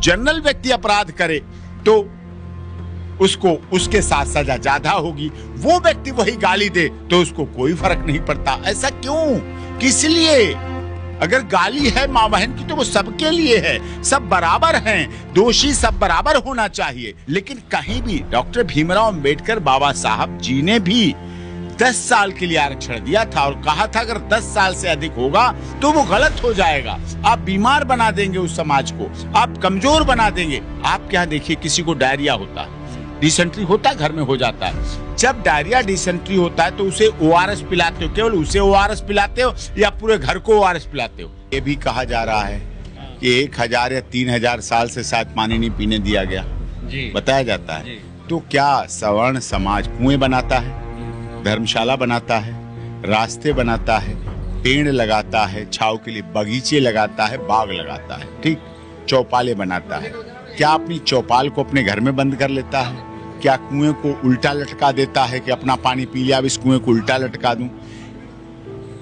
General व्यक्ति अपराध करे तो उसको उसके साथ सजा ज्यादा होगी, वो व्यक्ति वही गाली दे तो उसको कोई फर्क नहीं पड़ता। ऐसा क्यों, किस लिए? अगर गाली है मां बहन की तो वो सबके लिए है, सब बराबर हैं, दोषी सब बराबर होना चाहिए। लेकिन कहीं भी डॉक्टर भीमराव अंबेडकर बाबा साहब जी ने भी 10 साल के लिए आरक्षण दिया था और कहा था अगर 10 साल से अधिक होगा तो वो गलत हो जाएगा, आप बीमार बना देंगे उस समाज को, आप कमजोर बना देंगे। आप क्या देखिए, किसी को डायरिया होता है, डिसेंट्री होता है, घर में हो जाता है। जब डायरिया डिसेंट्री होता है तो उसे ORS पिलाते हो, केवल उसे ORS पिलाते हो या पूरे घर को ORS पिलाते हो? ये भी कहा जा रहा है कि 1000 या 3000 साल से शायद पानी नहीं पीने दिया गया, बताया जाता है। तो क्या सवर्ण समाज कुएं बनाता है, धर्मशाला बनाता है, रास्ते बनाता है, पेड़ लगाता है, छाव के लिए बगीचे लगाता है, बाग लगाता है, ठीक, चौपाले बनाता है। क्या अपनी चौपाल को अपने घर में बंद कर लेता है? क्या कुएं को उल्टा लटका देता है कि अपना पानी पी लिया, अब इस कुएं को उल्टा लटका दूं?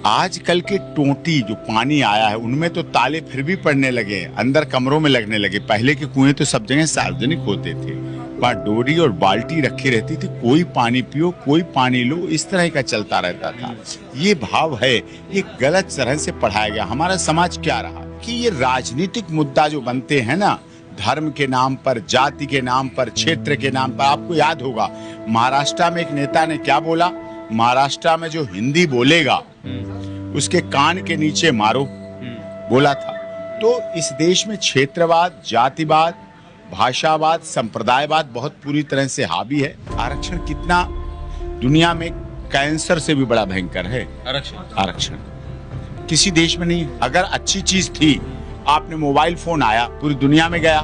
आजकल के टोटी जो पानी आया है उनमें तो ताले फिर भी पड़ने लगे, अंदर कमरों में लगने लगे। पहले के कुएं तो सब जगह सार्वजनिक होते थे, वहाँ डोरी और बाल्टी रखी रहती थी, कोई पानी पियो, कोई पानी लो, इस तरह का चलता रहता था। ये भाव है, ये गलत तरह से पढ़ाया गया। हमारा समाज क्या रहा कि ये राजनीतिक मुद्दा जो बनते हैं ना, धर्म के नाम पर, जाति के नाम पर, क्षेत्र के नाम पर। आपको याद होगा महाराष्ट्र में एक नेता ने क्या बोला, महाराष्ट्र में जो हिंदी बोलेगा उसके कान के नीचे मारो, बोला था। तो इस देश में क्षेत्रवाद, जातिवाद, भाषावाद, संप्रदायवाद बहुत पूरी तरह से हावी है। आरक्षण कितना दुनिया में कैंसर से भी बड़ा भयंकर है। आरक्षण किसी देश में नहीं। अगर अच्छी चीज थी, आपने मोबाइल फोन आया पूरी दुनिया में गया,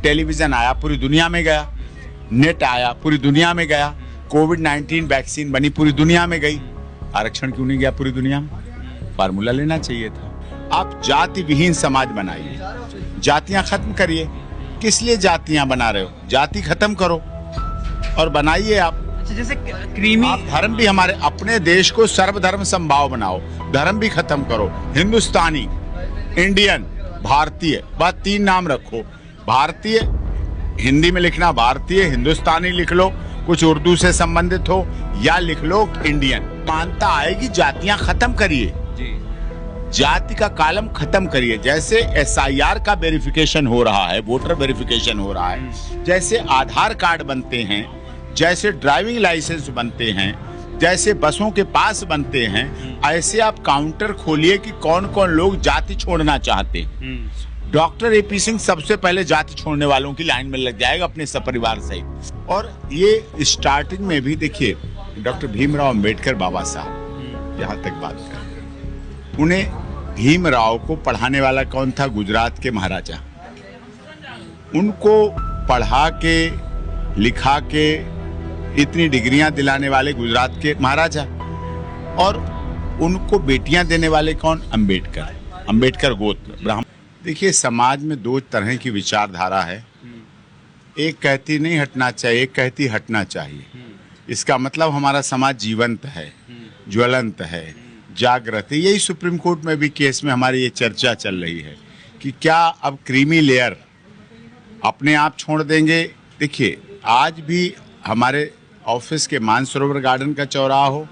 टेलीविजन आया पूरी दुनिया में गया, नेट आया पूरी दुनिया में गया, कोविड-19 वैक्सीन बनी पूरी दुनिया में गई, आरक्षण क्यों नहीं गया पूरी दुनिया में? फार्मूला लेना चाहिए था। आप जाति विहीन समाज बनाइए, जातियां खत्म करिए। किस लिए जातियां बना रहे हो? जाति खत्म करो और बनाइए आप। जैसे क्रीमी आप धर्म भी, हमारे अपने देश को सर्वधर्म समभाव बनाओ, धर्म भी खत्म करो। हिंदुस्तानी, इंडियन, भारतीय, बस 3 नाम रखो। भारतीय हिंदी में लिखना, भारतीय, हिंदुस्तानी लिख लो, कुछ उर्दू से संबंधित हो, या लिख लो इंडियन। मानता आएगी, जातियां खत्म करिए, जाति का कॉलम खत्म करिए। जैसे SIR का वेरिफिकेशन हो रहा है, वोटर वेरिफिकेशन हो रहा है, जैसे आधार कार्ड बनते हैं, जैसे ड्राइविंग लाइसेंस बनते हैं, जैसे बसों के पास बनते हैं, ऐसे आप काउंटर खोलिए कि कौन कौन लोग जाति छोड़ना चाहते हैं। डॉक्टर AP सिंह सबसे पहले जाति छोड़ने वालों की लाइन में लग जाएगा अपने सपरिवार सहित। और ये स्टार्टिंग में भी देखिए, डॉक्टर भीमराव अंबेडकर बाबा साहब, जहां तक बात करें, उन्हें भीमराव को पढ़ाने वाला कौन था? गुजरात के महाराजा। उनको पढ़ा के, लिखा के इतनी डिग्रियां दिलाने वाले गुजरात के महाराजा, और उनको बेटियां देने वाले कौन? अंबेडकर। अंबेडकर गोत्र ब्राह्मण। देखिए, समाज में 2 तरह की विचारधारा है, एक कहती नहीं हटना चाहिए, एक कहती हटना चाहिए। इसका मतलब हमारा समाज जीवंत है, ज्वलंत है, जागृत है। यही सुप्रीम कोर्ट में भी केस में हमारी ये चर्चा चल रही है कि क्या अब क्रीमी लेयर अपने आप छोड़ देंगे। देखिए, आज भी हमारे ऑफिस के मानसरोवर गार्डन का चौराहा हो,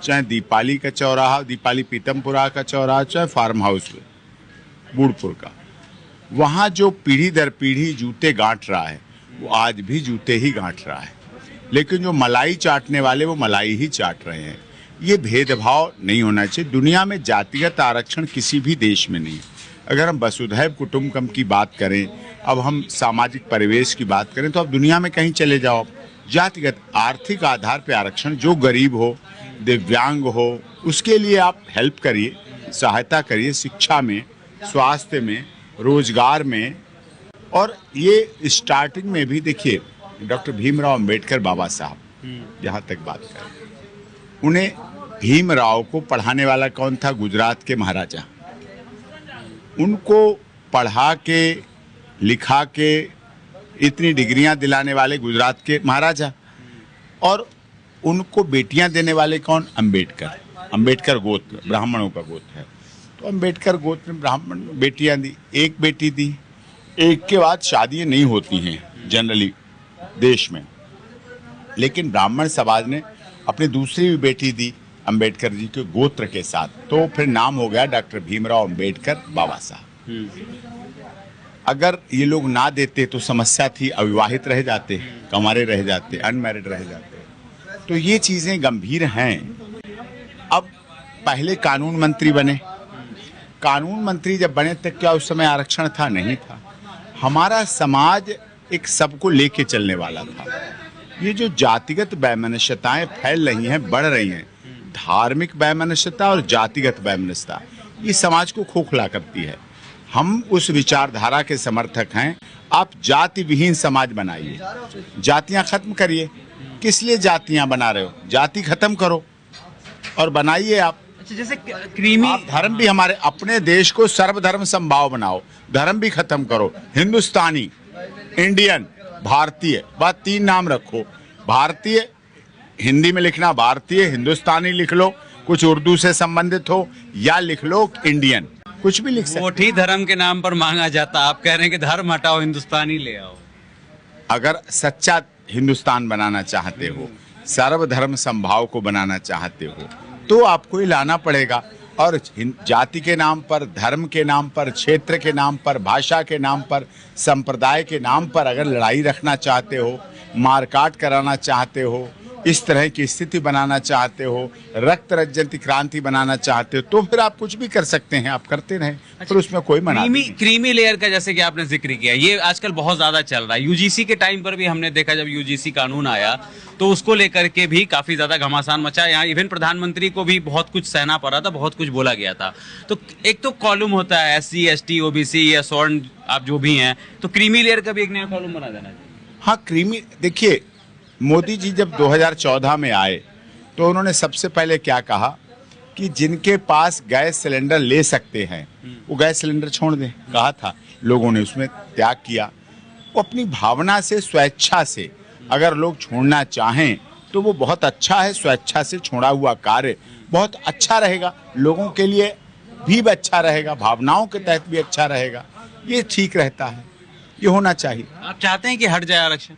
चाहे दीपाली का चौराहा, दीपाली पीतमपुरा का चौराहा, चाहे फार्म हाउस बूढ़पुर का, वहाँ जो पीढ़ी दर पीढ़ी जूते गांठ रहा है, वो आज भी जूते ही गांठ रहा है। लेकिन जो मलाई चाटने वाले, वो मलाई ही चाट रहे हैं। ये भेदभाव नहीं होना चाहिए। दुनिया में जातिगत आरक्षण किसी भी देश में नहीं। अगर हम वसुधैव कुटुंबकम की बात करें, अब हम सामाजिक परिवेश की बात करें, तो अब दुनिया में कहीं चले जाओ, जातिगत आर्थिक आधार पर आरक्षण, जो गरीब हो, दिव्यांग हो, उसके लिए आप हेल्प करिए, सहायता करिए, शिक्षा में, स्वास्थ्य में, रोजगार में। और ये स्टार्टिंग में भी देखिए, डॉक्टर भीमराव अंबेडकर बाबा साहब, जहाँ तक बात करें, उन्हें भीमराव को पढ़ाने वाला कौन था? गुजरात के महाराजा। उनको पढ़ा के, लिखा के इतनी डिग्रियां दिलाने वाले गुजरात के महाराजा, और उनको बेटियां देने वाले कौन? अंबेडकर। अंबेडकर गोत्र, ब्राह्मणों का गोत्र है, तो अंबेडकर गोत्र में ब्राह्मण बेटियां दी। एक बेटी दी, एक के बाद शादियां नहीं होती हैं जनरली देश में, लेकिन ब्राह्मण समाज ने अपनी दूसरी भी बेटी दी अंबेडकर जी के गोत्र के साथ, तो फिर नाम हो गया डॉक्टर भीमराव अंबेडकर बाबा साहब। अगर ये लोग ना देते तो समस्या थी, अविवाहित रह जाते, कंवारे रह जाते, अनमैरिड रह जाते। तो ये चीजें गंभीर हैं। अब पहले कानून मंत्री बने, कानून मंत्री जब बने तक क्या उस समय आरक्षण था? नहीं था। हमारा समाज एक सबको लेके चलने वाला था। ये जो जातिगत वैमनस्यताएं फैल रही हैं, बढ़ रही हैं, धार्मिक वैमनस्यता और जातिगत वैमनस्यता, ये समाज को खोखला करती है। हम उस विचारधारा के समर्थक हैं। आप जाति विहीन समाज बनाइए, जातियां खत्म करिए। किस लिए जातियां बना रहे हो? जाति खत्म करो और बनाइए आप। जैसे क्रीमी आप धर्म भी हमारे अपने देश को सर्वधर्म समभाव बनाओ, धर्म भी खत्म करो। हिंदुस्तानी, इंडियन, भारतीय, बस 3 नाम रखो। भारतीय हिंदी में लिखना, भारतीय, हिंदुस्तानी लिख लो, कुछ उर्दू से संबंधित हो, या लिख लो इंडियन, कुछ भी लिख सकते। वोट ही धर्म के नाम पर मांगा जाता, आप कह रहे हैं कि धर्म हटाओ, हिंदुस्तानी ले आओ। अगर सच्चा हिंदुस्तान बनाना चाहते हो, सर्वधर्म समभाव को बनाना चाहते हो, तो आपको ये लाना पड़ेगा। और जाति के नाम पर, धर्म के नाम पर, क्षेत्र के नाम पर, भाषा के नाम पर, संप्रदाय के नाम पर अगर लड़ाई रखना चाहते हो, मारकाट कराना चाहते हो, इस तरह की स्थिति बनाना चाहते हो, रक्त रज्जंती क्रांति बनाना चाहते हो, तो फिर आप कुछ भी कर सकते हैं, आप करते रहें। फिर उसमें कोई मना नहीं। क्रीमी लेयर का जैसे कि आपने जिक्र किया, ये आजकल बहुत ज्यादा चल रहा है। यूजीसी के टाइम पर भी हमने देखा, जब यूजीसी कानून आया तो उसको लेकर के भी काफी ज्यादा घमासान मचा। यहाँ इवन प्रधानमंत्री को भी बहुत कुछ सहना पड़ा था, बहुत कुछ बोला गया था। तो एक तो कॉलम होता है SC ST OBC या स्वर्ण, आप जो भी हैं, तो क्रीमी लेयर का भी एक नया कॉलम बना देना चाहिए। हाँ, क्रीमी, देखिए मोदी जी जब 2014 में आए तो उन्होंने सबसे पहले क्या कहा कि जिनके पास गैस सिलेंडर ले सकते हैं वो गैस सिलेंडर छोड़ दें। कहा था, लोगों ने उसमें त्याग किया। वो अपनी भावना से, स्वेच्छा से अगर लोग छोड़ना चाहें तो वो बहुत अच्छा है। स्वेच्छा से छोड़ा हुआ कार्य बहुत अच्छा रहेगा, लोगों के लिए भी अच्छा रहेगा, भावनाओं के तहत भी अच्छा रहेगा। ये ठीक रहता है, ये होना चाहिए। आप चाहते हैं कि हट जाए आरक्षण?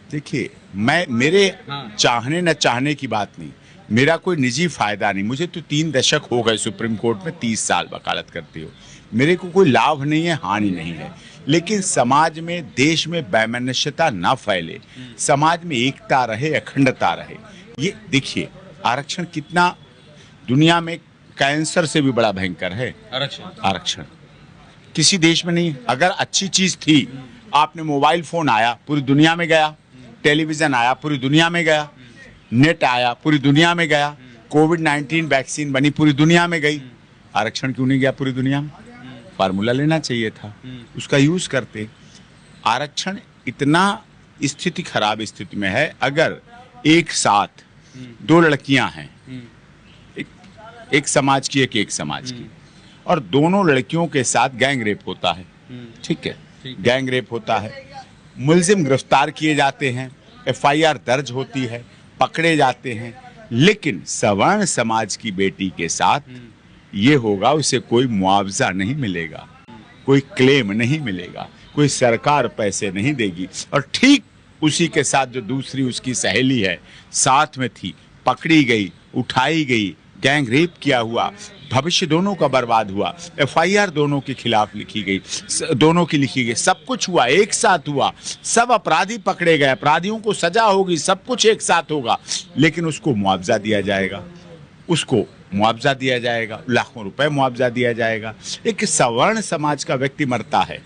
देखिए, मेरे चाहने न चाहने की बात नहीं, मेरा कोई निजी फायदा नहीं। मुझे तो 3 दशक हो गए सुप्रीम कोर्ट में, 30 साल वकालत करते हो। मेरे को कोई लाभ नहीं है, हानि नहीं है। लेकिन समाज में, देश में वैमनस्यता ना फैले, समाज में एकता रहे, अखंडता रहे। ये देखिए, आरक्षण कितना दुनिया में कैंसर से भी बड़ा भयंकर है। आरक्षण किसी देश में नहीं। अगर अच्छी चीज थी, आपने मोबाइल फोन आया, पूरी दुनिया में गया, टेलीविजन आया, पूरी दुनिया में गया, नेट आया, पूरी दुनिया में गया, कोविड-19 वैक्सीन बनी, पूरी दुनिया में गई। आरक्षण क्यों नहीं गया पूरी दुनिया में? फार्मूला लेना चाहिए था, उसका यूज करते। आरक्षण इतना स्थिति खराब स्थिति में है, अगर एक साथ 2 लड़कियां हैं, एक समाज की, एक समाज की, और दोनों लड़कियों के साथ गैंग रेप होता है, ठीक है, गैंग रेप होता है, मुलजिम गिरफ्तार किए जाते हैं, FIR दर्ज होती है, पकड़े जाते हैं, लेकिन सवर्ण समाज की बेटी के साथ ये होगा, उसे कोई मुआवजा नहीं मिलेगा, कोई क्लेम नहीं मिलेगा, कोई सरकार पैसे नहीं देगी। और ठीक उसी के साथ जो दूसरी उसकी सहेली है, साथ में थी, पकड़ी गई, उठाई गई, गैंग रेप किया हुआ, भविष्य दोनों का बर्बाद हुआ, FIR दोनों के खिलाफ लिखी गई, दोनों की लिखी गई, सब कुछ हुआ, एक साथ हुआ, सब अपराधी पकड़े गए, अपराधियों को सजा होगी, सब कुछ एक साथ होगा, लेकिन उसको मुआवजा दिया जाएगा, उसको मुआवजा दिया जाएगा, लाखों रुपए मुआवजा दिया जाएगा। एक सवर्ण समाज का व्यक्ति मरता है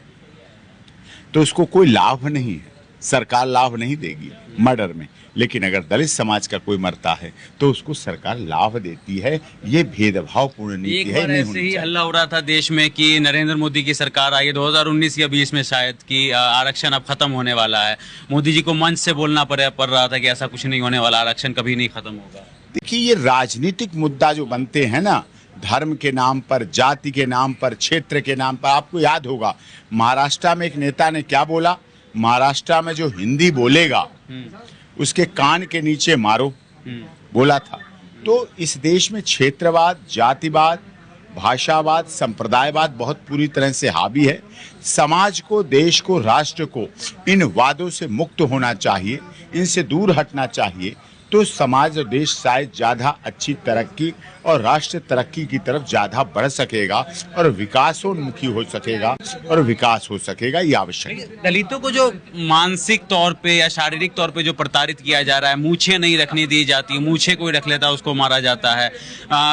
तो उसको कोई लाभ नहीं है, सरकार लाभ नहीं देगी मर्डर में। लेकिन अगर दलित समाज का कोई मरता है तो उसको सरकार लाभ देती है। ये भेदभावपूर्ण नीति है। ऐसे ही हल्ला हो रहा था देश में कि नरेंद्र मोदी की सरकार आई है 2019 या 20 में शायद, कि आरक्षण अब खत्म होने वाला है। मोदी जी को मंच से बोलना पड़ रहा था कि ऐसा कुछ नहीं होने वाला, आरक्षण कभी नहीं खत्म होगा। देखिए, ये राजनीतिक मुद्दा जो बनते हैं ना, धर्म के नाम पर, जाति के नाम पर, क्षेत्र के नाम पर, आपको याद होगा महाराष्ट्र में एक नेता ने क्या बोला, महाराष्ट्र में जो हिंदी बोलेगा उसके कान के नीचे मारो, बोला था। तो इस देश में क्षेत्रवाद, जातिवाद, भाषावाद, संप्रदायवाद बहुत पूरी तरह से हावी है। समाज को, देश को, राष्ट्र को इन वादों से मुक्त होना चाहिए, इनसे दूर हटना चाहिए, तो समाज और देश शायद ज़्यादा अच्छी तरक्की और राष्ट्र तरक्की की तरफ ज़्यादा बढ़ सकेगा और विकासोन्मुखी हो सकेगा और विकास हो सकेगा। ये आवश्यक है। दलितों को जो मानसिक तौर पे या शारीरिक तौर पे जो प्रताड़ित किया जा रहा है, मूछें नहीं रखने दी जाती, मूछें कोई रख लेता है उसको मारा जाता है।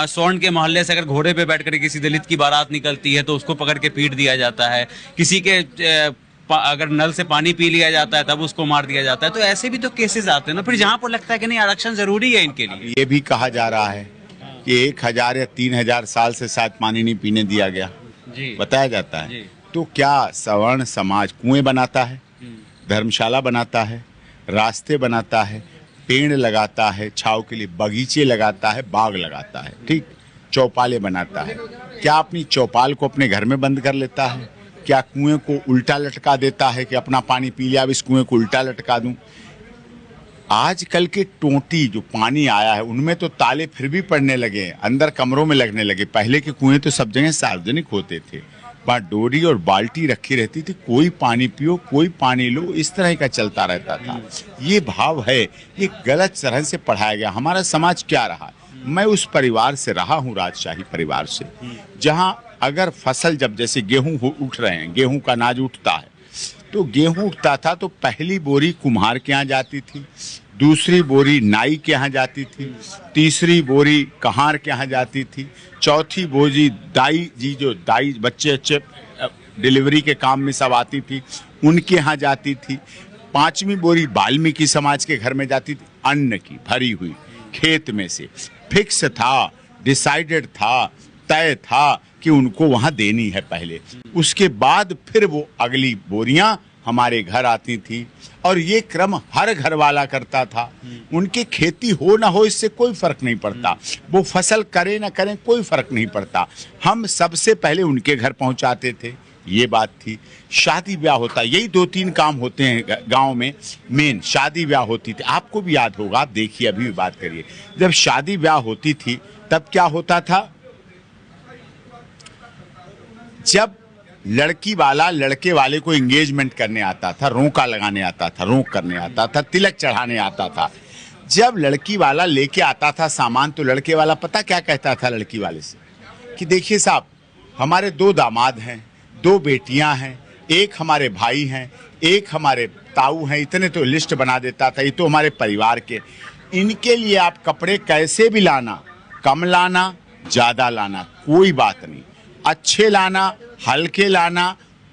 स्वर्ण के मोहल्ले से अगर घोड़े पे बैठ कर किसी दलित की बारात निकलती है तो उसको पकड़ के पीट दिया जाता है। किसी के अगर नल से पानी पी लिया जाता है तब उसको मार दिया जाता है। तो ऐसे भी तो केसेस आते हैं ना, फिर जहाँ पर लगता है कि नहीं आरक्षण जरूरी है इनके लिए। ये भी कहा जा रहा है कि 1000 या 3000 साल से शायद पानी नहीं पीने दिया गया, जी बताया जाता है। तो क्या सवर्ण समाज कुएं बनाता है, धर्मशाला बनाता है, रास्ते बनाता है, पेड़ लगाता है, छाव के लिए बगीचे लगाता है, बाग लगाता है, ठीक, चौपाले बनाता है। क्या अपनी चौपाल को अपने घर में बंद कर लेता है? क्या कुएं को उल्टा लटका देता है कि अपना पानी पी लिया, अब इस कुएं को उल्टा लटका दूं? आजकल के टोटी जो पानी आया है उनमें तो ताले फिर भी पड़ने लगे, अंदर कमरों में लगने लगे। पहले के कुएं तो सब जगह सार्वजनिक होते थे, वहाँ डोरी और बाल्टी रखी रहती थी, कोई पानी पियो, कोई पानी लो, इस तरह का चलता रहता था। ये भाव है, ये गलत तरह से पढ़ाया गया। हमारा समाज क्या रहा? मैं उस परिवार से रहा हूँ, राजशाही परिवार से, जहाँ अगर फसल, जब जैसे गेहूं उठ रहे हैं, गेहूं का अनाज उठता है, तो गेहूं उठता था तो पहली बोरी कुम्हार के यहाँ जाती थी, दूसरी बोरी नाई के यहाँ जाती थी, तीसरी बोरी कहार के यहाँ जाती थी, चौथी बोरी दाई जी, जो दाई बच्चे डिलीवरी के काम में सब आती थी, उनके यहाँ जाती थी, पांचवी बोरी वाल्मीकि समाज के घर में जाती थी, अन्न की भरी हुई खेत में से। फिक्स था, डिसाइडेड था, तय था कि उनको वहां देनी है पहले, उसके बाद फिर वो अगली बोरियां हमारे घर आती थी। और ये क्रम हर घर वाला करता था। उनकी खेती हो ना हो इससे कोई फर्क नहीं पड़ता, वो फसल करें ना करें कोई फर्क नहीं पड़ता, हम सबसे पहले उनके घर पहुंचाते थे। ये बात थी। शादी ब्याह होता, यही 2-3 काम होते हैं गांव में मेन। शादी ब्याह होती थी, आपको भी याद होगा, आप देखिए, अभी भी बात करिए, जब शादी ब्याह होती थी तब क्या होता था? जब लड़की वाला लड़के वाले को एंगेजमेंट करने आता था, रोका लगाने आता था, रोक करने आता था, तिलक चढ़ाने आता था, जब लड़की वाला लेके आता था सामान, तो लड़के वाला पता क्या कहता था लड़की वाले से कि देखिए साहब, हमारे 2 दामाद हैं, 2 बेटियां हैं, एक हमारे भाई हैं, एक हमारे ताऊ हैं, इतने तो लिस्ट बना देता था, ये तो हमारे परिवार के, इनके लिए आप कपड़े कैसे भी लाना, कम लाना, ज़्यादा लाना, कोई बात नहीं, अच्छे लाना, हल्के लाना,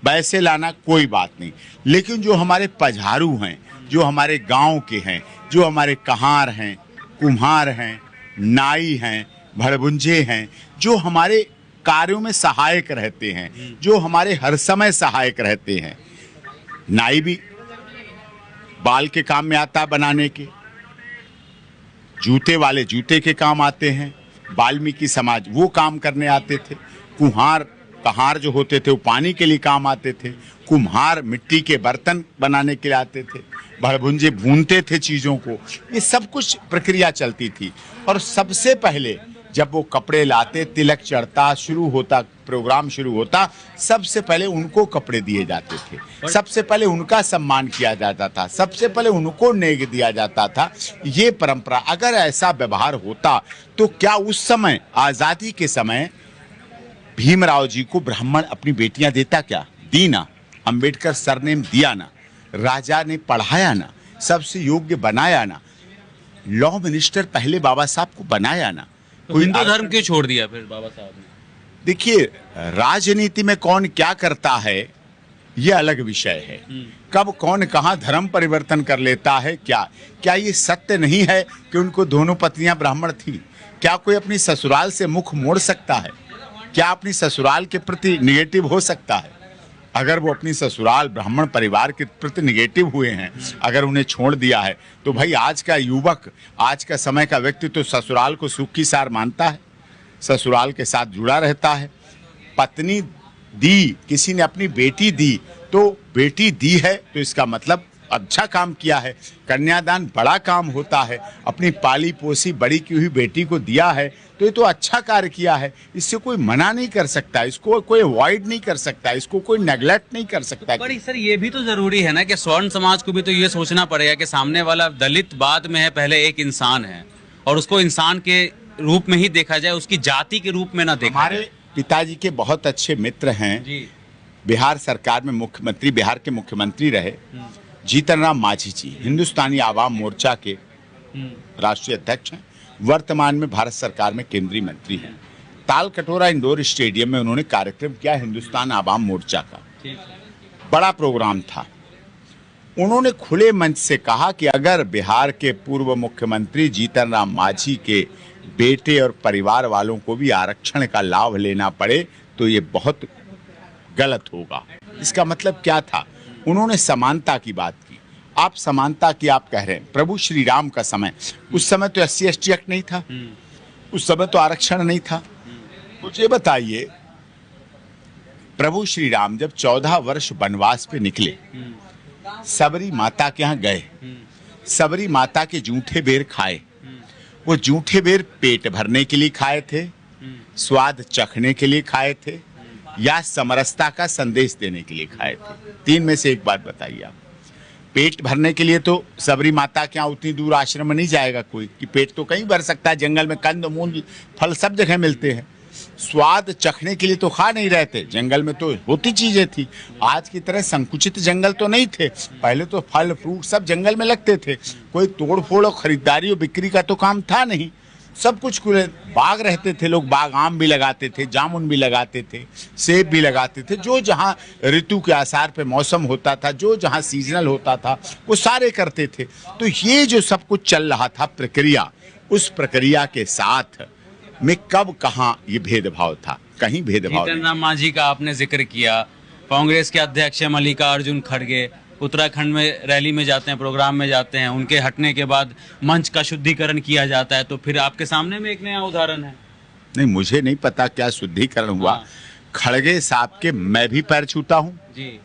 वैसे लाना, कोई बात नहीं, लेकिन जो हमारे पझारू हैं, जो हमारे गांव के हैं, जो हमारे कहार हैं, कुम्हार हैं, नाई हैं, भड़बुंजे हैं, जो हमारे कार्यों में सहायक रहते हैं, जो हमारे हर समय सहायक रहते हैं, नाई भी बाल के काम में आता है बनाने के, जूते वाले जूते के काम आते हैं, वाल्मीकि समाज वो काम करने आते थे, कहार जो होते थे वो पानी के लिए काम आते थे, कुम्हार मिट्टी के बर्तन बनाने के लिए आते थे, भड़भुंजे भूनते थे चीज़ों को, ये सब कुछ प्रक्रिया चलती थी। और सबसे पहले जब वो कपड़े लाते, तिलक चढ़ता, शुरू होता, प्रोग्राम शुरू होता, सबसे पहले उनको कपड़े दिए जाते थे, सबसे पहले उनका सम्मान किया जाता था, सबसे पहले उनको नेग दिया जाता था। ये परंपरा, अगर ऐसा व्यवहार होता तो क्या उस समय, आज़ादी के समय, भीमराव जी को ब्राह्मण अपनी बेटियां देता? क्या दी ना? अंबेडकर सरनेम दिया ना? राजा ने पढ़ाया ना? सबसे योग्य बनाया ना? लॉ मिनिस्टर पहले बाबा साहब को बनाया ना? तो हिंदू धर्म क्यों छोड़ दिया फिर बाबा साहब ने? देखिए, राजनीति में कौन क्या करता है ये अलग विषय है, कब कौन कहाँ धर्म परिवर्तन कर लेता है, क्या ये सत्य नहीं है कि उनको दोनों पत्नियां ब्राह्मण थी? क्या कोई अपनी ससुराल से मुख मोड़ सकता है? क्या अपनी ससुराल के प्रति निगेटिव हो सकता है? अगर वो अपनी ससुराल ब्राह्मण परिवार के प्रति निगेटिव हुए हैं, अगर उन्हें छोड़ दिया है, तो भाई आज का युवक, आज का समय का व्यक्ति तो ससुराल को सुख की सार मानता है, ससुराल के साथ जुड़ा रहता है। पत्नी दी, किसी ने अपनी बेटी दी, तो बेटी दी है तो इसका मतलब अच्छा काम किया है। कन्यादान बड़ा काम होता है, अपनी पाली पोसी बड़ी की हुई बेटी को दिया है, तो ये तो अच्छा कार्य किया है। इससे कोई मना नहीं कर सकता, इसको कोई अवॉइड नहीं कर सकता, इसको कोई नेग्लेक्ट नहीं कर सकता। पर सर ये भी तो जरूरी है ना कि स्वर्ण समाज को भी तो ये सोचना पड़ेगा कि सामने वाला दलित बाद में है, पहले एक इंसान है और उसको इंसान के रूप में ही देखा जाए, उसकी जाति के रूप में ना देखा जाए। हमारे पिताजी के बहुत अच्छे मित्र हैं जी। बिहार सरकार में मुख्यमंत्री, बिहार के मुख्यमंत्री रहे जीतन राम मांझी जी, हिंदुस्तानी आवाम मोर्चा के राष्ट्रीय अध्यक्ष हैं, वर्तमान में भारत सरकार में केंद्रीय मंत्री हैं। ताल कटोरा इंडोर स्टेडियम में उन्होंने कार्यक्रम किया हिंदुस्तान आवाम मोर्चा का, बड़ा प्रोग्राम था। उन्होंने खुले मंच से कहा कि अगर बिहार के पूर्व मुख्यमंत्री जीतन राम मांझी के बेटे और परिवार वालों को भी आरक्षण का लाभ लेना पड़े तो ये बहुत गलत होगा। इसका मतलब क्या था? उन्होंने समानता की बात की। आप समानता की आप कह रहे हैं, प्रभु श्री राम का समय, उस समय तो SC/ST एक्ट नहीं था, उस समय तो आरक्षण नहीं था। मुझे बताइए, प्रभु श्री राम जब 14 वर्ष वनवास पे निकले, सबरी माता के यहाँ गए, सबरी माता के जूठे बेर खाए। वो जूठे बेर पेट भरने के लिए खाए थे, स्वाद चखने के लिए खाए थे, या समरसता का संदेश देने के लिए खाए थे? तीन में से एक बात बताइए आप। पेट भरने के लिए तो सबरी माता के यहाँ उतनी दूर आश्रम में नहीं जाएगा कोई, कि पेट तो कहीं भर सकता है, जंगल में कंद मूल फल सब जगह मिलते हैं। स्वाद चखने के लिए तो खा नहीं रहे थे, जंगल में तो होती चीजें थी। आज की तरह संकुचित जंगल तो नहीं थे, पहले तो फल फ्रूट सब जंगल में लगते थे, कोई तोड़ फोड़ और खरीदारी और बिक्री का तो काम था नहीं, सब कुछ खुले बाग रहते थे। लोग बाग आम भी लगाते थे, जामुन भी लगाते थे, सेब भी लगाते थे, जो जहाँ ऋतु के आसार पे मौसम होता था, जो जहाँ सीजनल होता था वो सारे करते थे। तो ये जो सब कुछ चल रहा था प्रक्रिया, उस प्रक्रिया के साथ में कब कहाँ ये भेदभाव था? कहीं भेदभाव नहीं। जीतन राम मांझी का आपने जिक्र किया, कांग्रेस के अध्यक्ष मल्लिकार्जुन खड़गे उत्तराखंड में रैली में जाते हैं, प्रोग्राम में जाते हैं, उनके हटने के बाद मंच का शुद्धिकरण किया जाता है, तो फिर आपके सामने में एक नया उदाहरण है। नहीं, मुझे नहीं पता क्या शुद्धिकरण हुआ। हाँ। खड़गे साहब के मैं भी पैर छूता हूँ, जी,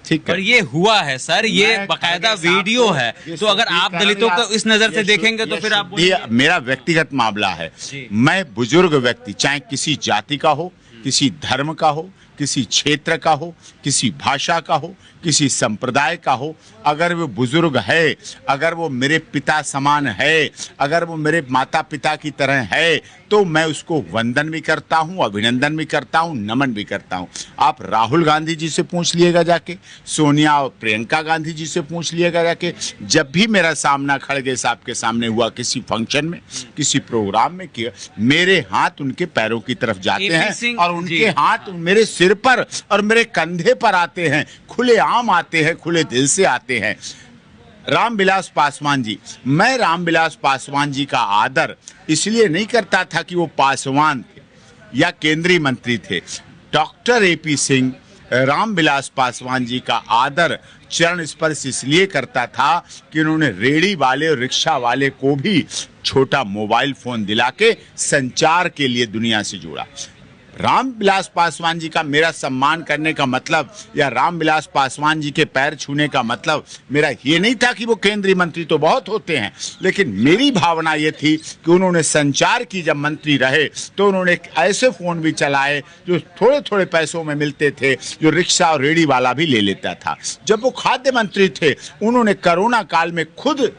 ठीक है, पर ये हुआ है सर, ये बाकायदा वीडियो है, तो अगर आप दलितों को इस नजर से देखेंगे तो फिर आप ये मेरा व्यक्तिगत मामला है। मैं बुजुर्ग व्यक्ति, चाहे किसी जाति का हो, किसी धर्म का हो, किसी क्षेत्र का हो, किसी भाषा का हो, किसी संप्रदाय का हो, अगर वो बुजुर्ग है, अगर वो मेरे पिता समान है, अगर वो मेरे माता पिता की तरह है, तो मैं उसको वंदन भी करता हूँ, अभिनंदन भी करता हूँ, नमन भी करता हूँ। आप राहुल गांधी जी से पूछ लिएगा जाके, सोनिया और प्रियंका गांधी जी से पूछ लिएगा जाके, जब भी मेरा सामना खड़गे साहब के सामने हुआ किसी फंक्शन में, किसी प्रोग्राम में किया, मेरे हाथ उनके पैरों की तरफ जाते हैं और उनके हाथ मेरे सिर पर और मेरे कंधे पर आते हैं, खुले आम आते हैं, खुले दिल से आते हैं। रामविलास पासवान जी, मैं रामविलास पासवान जी का आदर इसलिए नहीं करता था कि वो पासवान थे या केंद्रीय मंत्री थे। डॉक्टर AP सिंह, रामविलास पासवान जी का आदर चरण स्पर्श इसलिए करता था कि उन्होंने रेड़ी वाले और रिक्शा वाले को भी छोटा मोबाइल फोन दिला के संचार के लिए दुनिया से जोड़ा। रामविलास पासवान जी का मेरा सम्मान करने का मतलब या रामविलास पासवान जी के पैर छूने का मतलब मेरा ये नहीं था कि वो केंद्रीय मंत्री तो बहुत होते हैं, लेकिन मेरी भावना ये थी कि उन्होंने संचार की जब मंत्री रहे तो उन्होंने ऐसे फोन भी चलाए जो थोड़े थोड़े पैसों में मिलते थे, जो रिक्शा और रेड़ी वाला भी ले लेता था। जब वो खाद्य मंत्री थे, उन्होंने कोरोना काल में खुद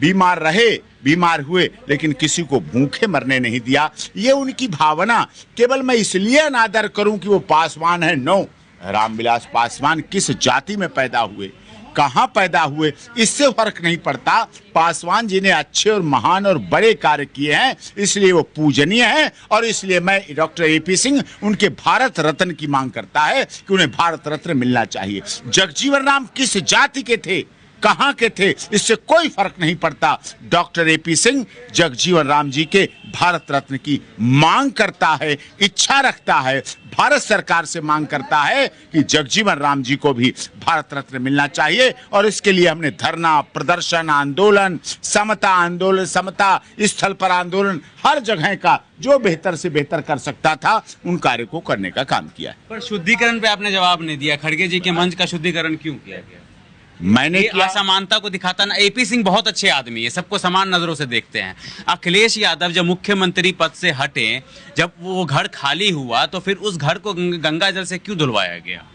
बीमार रहे, बीमार हुए, लेकिन किसी को भूखे मरने नहीं दिया। ये उनकी भावना। केवल मैं इसलिए अनादर करूं कि वो पासवान है? नो, रामविलास पासवान किस जाति में पैदा हुए, कहां पैदा हुए, इससे फर्क नहीं पड़ता। पासवान जी ने अच्छे और महान और बड़े कार्य किए हैं, इसलिए वो पूजनीय हैं और इसलिए मैं डॉक्टर AP सिंह उनके भारत रत्न की मांग करता है कि उन्हें भारत रत्न मिलना चाहिए। जगजीवन राम किस जाति के थे, कहां के थे, इससे कोई फर्क नहीं पड़ता। डॉक्टर AP सिंह जगजीवन राम जी के भारत रत्न की मांग करता है, इच्छा रखता है, भारत सरकार से मांग करता है कि जगजीवन राम जी को भी भारत रत्न मिलना चाहिए। और इसके लिए हमने धरना, प्रदर्शन, आंदोलन, समता आंदोलन, समता स्थल पर आंदोलन, हर जगह का जो बेहतर से बेहतर कर सकता था उन कार्य को करने का काम किया है। पर शुद्धिकरण पे आपने जवाब नहीं दिया। खड़गे जी के मंच का शुद्धिकरण क्यों किया गया? मैंने ये किया। असमानता को दिखाता ना। एपी सिंह बहुत अच्छे आदमी है, सबको समान नजरों से देखते हैं। अखिलेश यादव जब मुख्यमंत्री पद से हटे, जब वो घर खाली हुआ, तो फिर उस घर को गंगा जल से क्यों धुलवाया गया?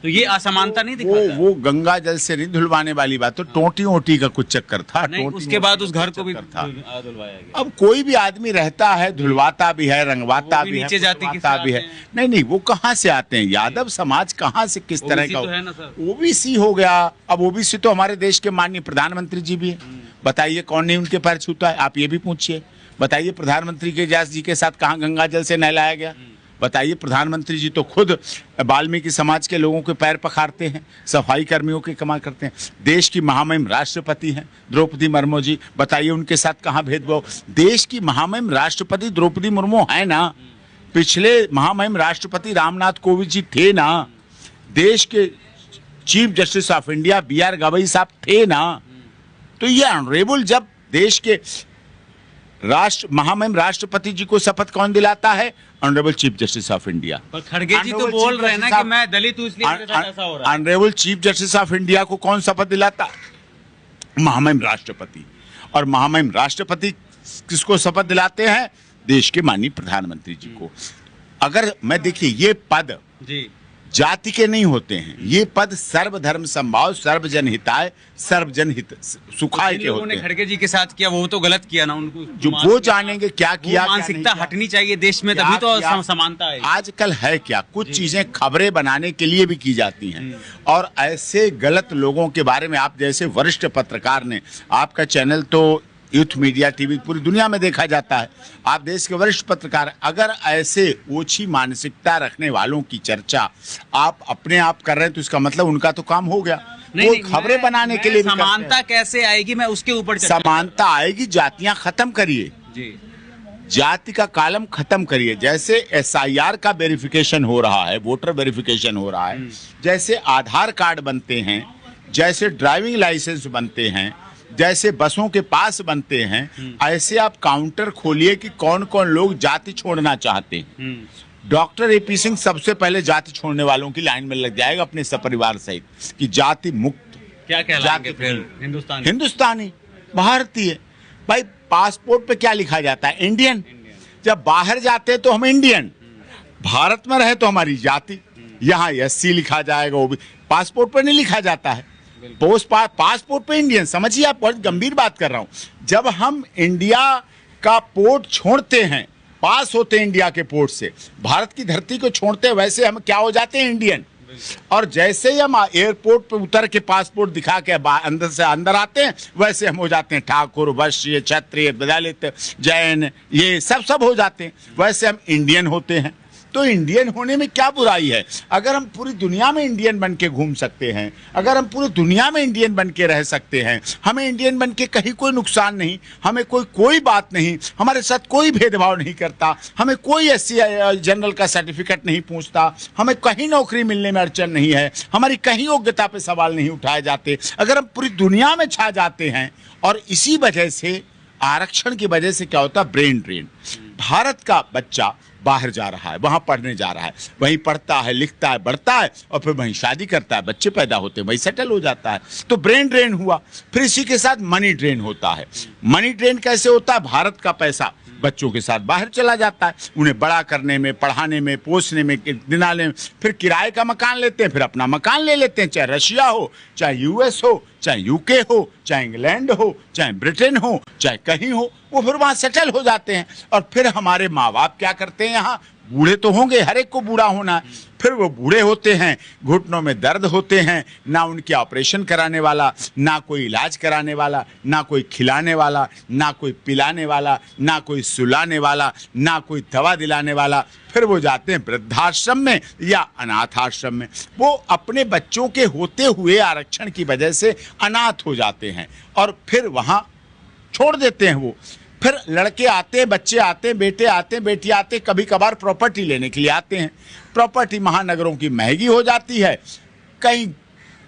तो ये असमानता नहीं दिखाता? वो गंगा जल से नहीं धुलवाने वाली बात, तो टोटी ओटी का कुछ चक्कर था। नहीं, टोटी उसके बाद उस ओटी का घर को भी चक्कर था। धुलवाया गया। अब कोई भी आदमी रहता है, धुलवाता भी है, रंगवाता वो भी भी है, नीचे जाति के पुतवाता भी है। आते हैं। नहीं नहीं, वो कहाँ से आते हैं? यादव समाज कहाँ से, किस तरह OBC का? तो है ना सर। ओबीसी हो गया। अब ओबीसी तो हमारे देश के माननीय प्रधानमंत्री जी भी है। बताइए कौन नहीं उनके पैर छूता है? आप ये भी पूछिए। बताइए प्रधानमंत्री के व्यास जी के साथ कहाँ गंगा जल से नहलाया गया? बताइए प्रधानमंत्री जी तो खुद वाल्मीकि समाज के लोगों के पैर पखारते हैं, सफाई कर्मियों की कमा करते हैं। देश की महामहिम राष्ट्रपति हैं द्रौपदी मुर्मू जी, बताइए उनके साथ कहाँ भेदभाव? देश की महामहिम राष्ट्रपति द्रौपदी मुर्मू है ना, पिछले महामहिम राष्ट्रपति रामनाथ कोविंद जी थे ना, देश के chief justice of India BR Gavai साहब थे ना। तो ये ऑनरेबल, जब देश के महामहिम राष्ट्रपति जी को शपथ कौन दिलाता है? Honourable chief justice of India. पर खड़गे जी तो बोल रहे हैं ना कि मैं दलित हूं इसलिए मेरे साथ ऐसा हो रहा है। Honourable chief justice of India को कौन शपथ दिलाता? महामहिम राष्ट्रपति। और महामहिम राष्ट्रपति किसको शपथ दिलाते हैं? देश के माननीय प्रधानमंत्री जी को। अगर मैं देखिए, ये पद जी जाति के नहीं होते हैं, ये पद सर्वधर्म समभाव, सर्वजन हिताय, सर्वजन हित सुखाय के लोगों होते ने हैं। खड़गे जी के साथ किया वो तो गलत किया ना, उनको जो वो जानेंगे क्या किया, वो क्या मानसिकता नहीं किया। हटनी चाहिए देश में, क्या तभी तो किया। समानता आएगी। आजकल है क्या, कुछ चीजें खबरें बनाने के लिए भी की जाती हैं, और ऐसे गलत लोगों के बारे में आप जैसे वरिष्ठ पत्रकार ने, आपका चैनल तो यूथ मीडिया टीवी पूरी दुनिया में देखा जाता है, आप देश के वरिष्ठ पत्रकार, अगर ऐसे ओछी मानसिकता रखने वालों की चर्चा आप अपने आप कर रहे हैं, तो इसका मतलब उनका तो काम हो गया। वो खबरें बनाने के लिए भी करते हैं। समानता कैसे आएगी, मैं उसके ऊपर चर्चा समानता आएगी, जातियां खत्म करिए, जी जाति का कालम खत्म करिए। जैसे SIR का वेरिफिकेशन हो रहा है, वोटर वेरिफिकेशन हो रहा है, जैसे आधार कार्ड बनते हैं, जैसे ड्राइविंग लाइसेंस बनते हैं, जैसे बसों के पास बनते हैं, ऐसे आप काउंटर खोलिए कि कौन कौन लोग जाति छोड़ना चाहते हैं। डॉक्टर AP सिंह सबसे पहले जाति छोड़ने वालों की लाइन में लग जाएगा अपने सपरिवार सहित, कि जाति मुक्त, क्या कहलाएंगे फिर? हिंदुस्तानी, भारतीय। भाई पासपोर्ट पे क्या लिखा जाता है? इंडियन। जब बाहर जाते हैं तो हम इंडियन, भारत में रहे तो हमारी जाति। यहाँ SC लिखा जाएगा, वो भी पासपोर्ट पे नहीं लिखा जाता है। पासपोर्ट पे इंडियन, समझिए आप, बहुत गंभीर बात कर रहा हूं। जब हम इंडिया का पोर्ट छोड़ते हैं, पास होते हैं इंडिया के पोर्ट से, भारत की धरती को छोड़ते हैं, वैसे हम क्या हो जाते हैं? इंडियन। और जैसे ही हम एयरपोर्ट पे उतर के पासपोर्ट दिखा के अंदर से अंदर आते हैं, वैसे हम हो जाते हैं ठाकुर, वैश्य, क्षत्रिय, दलित, जैन, ये सब हो जाते हैं, वैसे हम इंडियन होते हैं। तो इंडियन होने में क्या बुराई है? अगर हम पूरी दुनिया में इंडियन बन के घूम सकते हैं, अगर हम पूरी दुनिया में इंडियन बन के रह सकते हैं, हमें इंडियन बन के कहीं कोई नुकसान नहीं, हमें कोई बात नहीं, हमारे साथ कोई भेदभाव नहीं करता, हमें कोई SC जनरल का सर्टिफिकेट नहीं पूछता, हमें कहीं नौकरी मिलने में अड़चन नहीं है, हमारी कहीं योग्यता पे सवाल नहीं उठाए जाते, अगर हम पूरी दुनिया में छा जाते हैं। और इसी वजह से, आरक्षण की वजह से क्या होता है? Brain drain. भारत का बच्चा बाहर जा रहा है, वहां पढ़ने जा रहा है, वहीं पढ़ता है, लिखता है, बढ़ता है, और फिर वहीं शादी करता है, बच्चे पैदा होते हैं, वहीं सेटल हो जाता है। तो ब्रेन ड्रेन हुआ। फिर इसी के साथ मनी ड्रेन होता है। मनी ड्रेन कैसे होता है? भारत का पैसा बच्चों के साथ बाहर चला जाता है, उन्हें बड़ा करने में, पढ़ाने में, पोसने में, दिलाने में। फिर किराए का मकान लेते हैं, फिर अपना मकान ले लेते हैं, चाहे रशिया हो, चाहे US हो, चाहे UK हो, चाहे इंग्लैंड हो, चाहे ब्रिटेन हो, चाहे कहीं हो, वो फिर वहां सेटल हो जाते हैं। और फिर हमारे माँ बाप क्या करते हैं? यहाँ बूढ़े तो होंगे, हर एक को बूढ़ा होना है, फिर वो बूढ़े होते हैं, घुटनों में दर्द होते हैं, ना उनके ऑपरेशन कराने वाला, ना कोई इलाज कराने वाला, ना कोई खिलाने वाला, ना कोई पिलाने वाला, ना कोई सुलाने वाला, ना कोई दवा दिलाने वाला। फिर वो जाते हैं वृद्धाश्रम में या अनाथ आश्रम में। वो अपने बच्चों के होते हुए आरक्षण की वजह से अनाथ हो जाते हैं, और फिर वहाँ छोड़ देते हैं वो। फिर लड़के आते हैं, बच्चे आते हैं, बेटे आते हैं, बेटी आते हैं, कभी कभार प्रॉपर्टी लेने के लिए आते हैं। प्रॉपर्टी महानगरों की महंगी हो जाती है, कहीं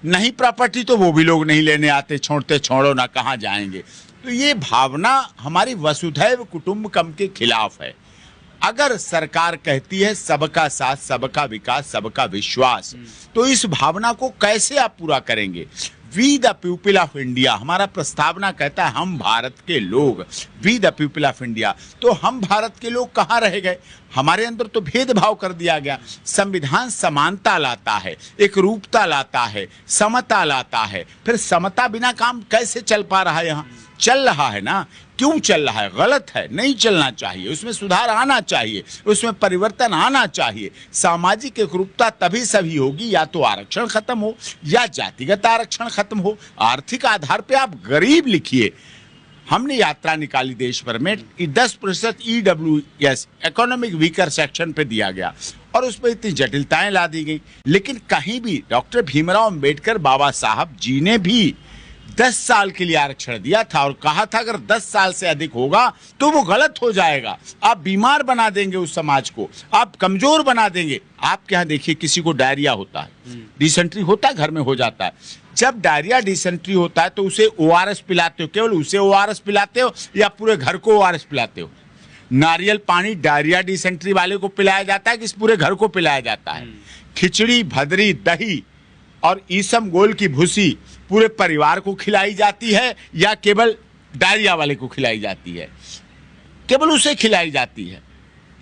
नहीं प्रॉपर्टी तो वो भी लोग नहीं लेने आते, छोड़ते छोड़ो ना, कहाँ जाएंगे। तो ये भावना हमारी वसुधैव कुटुंबकम के खिलाफ है। अगर सरकार कहती है सबका साथ, सबका विकास, सबका विश्वास, तो इस भावना को कैसे आप पूरा करेंगे? We the people of India, हमारा प्रस्तावना कहता है हम भारत के लोग, we the people of India. तो हम भारत के लोग कहाँ रह गए? हमारे अंदर तो भेदभाव कर दिया गया। संविधान समानता लाता है, एक रूपता लाता है, समता लाता है। फिर समता बिना काम कैसे चल पा रहा है? यहाँ चल रहा है ना, क्यों चल रहा है? गलत है, नहीं चलना चाहिए, उसमें सुधार आना चाहिए, उसमें परिवर्तन आना चाहिए। सामाजिक एकरूपता तभी सभी होगी या तो आरक्षण खत्म हो या जातिगत आरक्षण खत्म हो। आर्थिक आधार पे आप गरीब लिखिए। हमने यात्रा निकाली देश भर में, 10% EWS इकोनॉमिक वीकर सेक्शन पे दिया गया और उस पर इतनी जटिलताएं ला दी गई। लेकिन कहीं भी डॉक्टर भीमराव अंबेडकर बाबा साहब जी ने भी 10 साल के लिए आरक्षण दिया था और कहा था अगर 10 साल से अधिक होगा तो वो गलत हो जाएगा, आप बीमार बना देंगे उस समाज को, आप कमजोर बना देंगे। आपके यहाँ देखिए किसी को डायरिया होता है, डिसेंट्री होता है, घर में हो जाता है। जब डायरिया डिसेंट्री होता है तो उसे ORS पिलाते हो, केवल उसे ORS पिलाते हो या पूरे घर को ORS पिलाते हो? नारियल पानी डायरिया डिसेंट्री वाले को पिलाया जाता है कि इस पूरे घर को पिलाया जाता है? खिचड़ी, भदरी, दही और ईसम गोल की भूसी पूरे परिवार को खिलाई जाती है या केवल डायरिया वाले को खिलाई जाती है? केवल उसे खिलाई जाती है।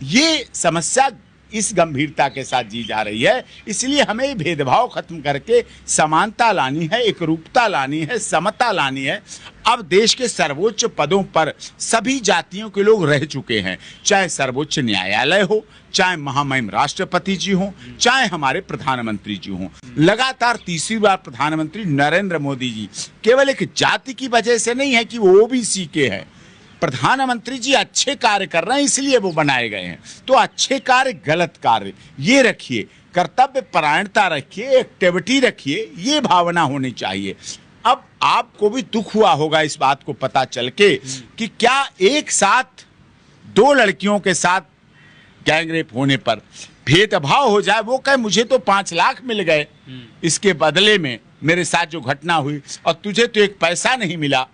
ये समस्या इस गंभीरता के साथ जी जा रही है। इसलिए हमें भेदभाव खत्म करके समानता लानी है, एकरूपता लानी है, समता लानी है। अब देश के सर्वोच्च पदों पर सभी जातियों के लोग रह चुके हैं, चाहे सर्वोच्च न्यायालय हो, चाहे महामहिम राष्ट्रपति जी हों, चाहे हमारे प्रधानमंत्री जी हों। लगातार तीसरी बार प्रधानमंत्री नरेंद्र मोदी जी केवल एक जाति की वजह से नहीं है कि वो OBC के हैं। प्रधानमंत्री जी अच्छे कार्य कर रहे हैं इसलिए वो बनाए गए हैं। तो अच्छे कार्य, गलत कार्य, ये रखिए, कर्तव्य परायणता रखिए, एक्टिविटी रखिए, ये भावना होनी चाहिए। अब आपको भी दुख हुआ होगा इस बात को पता चल के कि क्या एक साथ 2 लड़कियों के साथ गैंगरेप होने पर भेदभाव हो जाए। वो कहे मुझे तो 5 लाख मिल गए इसके बदले में मेरे साथ जो घटना हुई और तुझे तो एक पैसा नहीं मिला।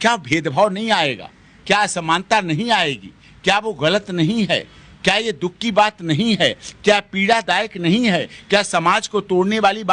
क्या भेदभाव नहीं आएगा? क्या असमानता नहीं आएगी? क्या वो गलत नहीं है? क्या ये दुख की बात नहीं है? क्या पीड़ादायक नहीं है? क्या समाज को तोड़ने वाली बात